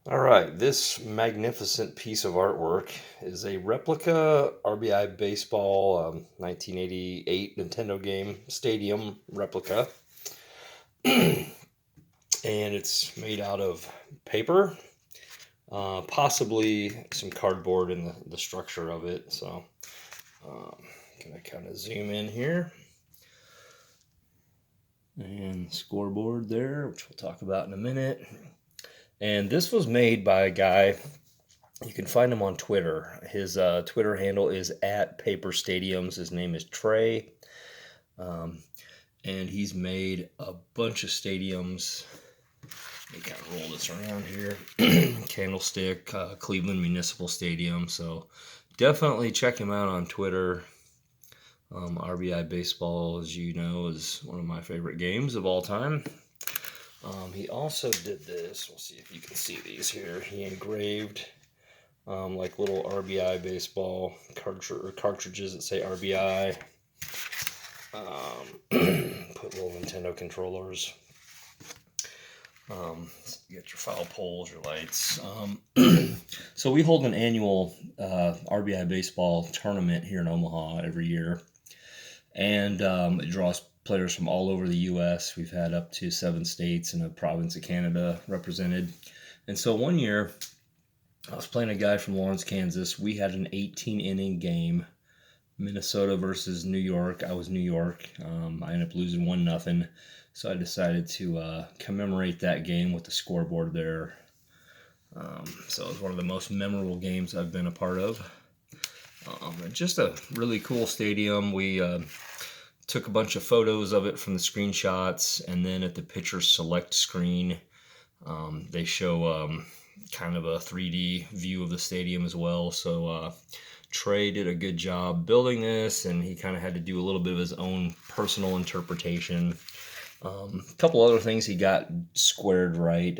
All right, this magnificent piece of artwork is a replica R.B.I. baseball 1988 Nintendo game stadium replica. And it's made out of paper, possibly some cardboard in the structure of it. So, gonna kind of zoom in here. And scoreboard there, which we'll talk about in a minute. And this was made by a guy. You can find him on Twitter. His Twitter handle is @PaperStadiums. His name is Trey. Um, and he's made a bunch of stadiums. Let me kind of roll this around here. Candlestick, Cleveland Municipal Stadium. So definitely check him out on Twitter. R.B.I. baseball, as you know, is one of my favorite games of all time. He also did this. We'll see if you can see these here. He engraved like little R.B.I. baseball cartridges that say R.B.I. Put little Nintendo controllers. You got your foul poles, your lights. So we hold an annual R.B.I. baseball tournament here in Omaha every year. And it draws players from all over the U.S. We've had up to 7 states and a province of Canada represented. And so one year, I was playing a guy from Lawrence, Kansas. We had an 18-inning game, Minnesota versus New York. I was New York. I ended up losing 1-0. So I decided to commemorate that game with the scoreboard there. So it was one of the most memorable games I've been a part of. Just a really cool stadium. We took a bunch of photos of it from the screenshots, and then at the pitcher select screen, they show kind of a 3D view of the stadium as well. So Trey did a good job building this, and he kind of had to do a little bit of his own personal interpretation. A couple other things he got squared right.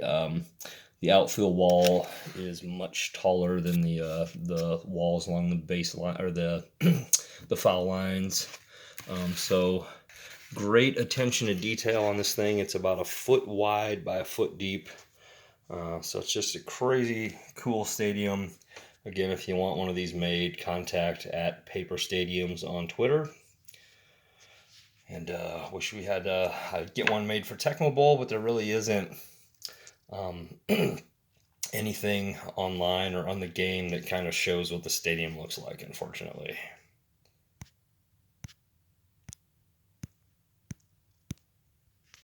The outfield wall is much taller than the walls along the baseline or the foul lines. So great attention to detail on this thing. It's about 1 foot wide by 1 foot deep. So it's just a crazy cool stadium. Again, if you want one of these made, contact @PaperStadiums on Twitter. And wish we had I'd get one made for Tecmo Bowl, but there really isn't anything online or on the game that kind of shows what the stadium looks like, unfortunately.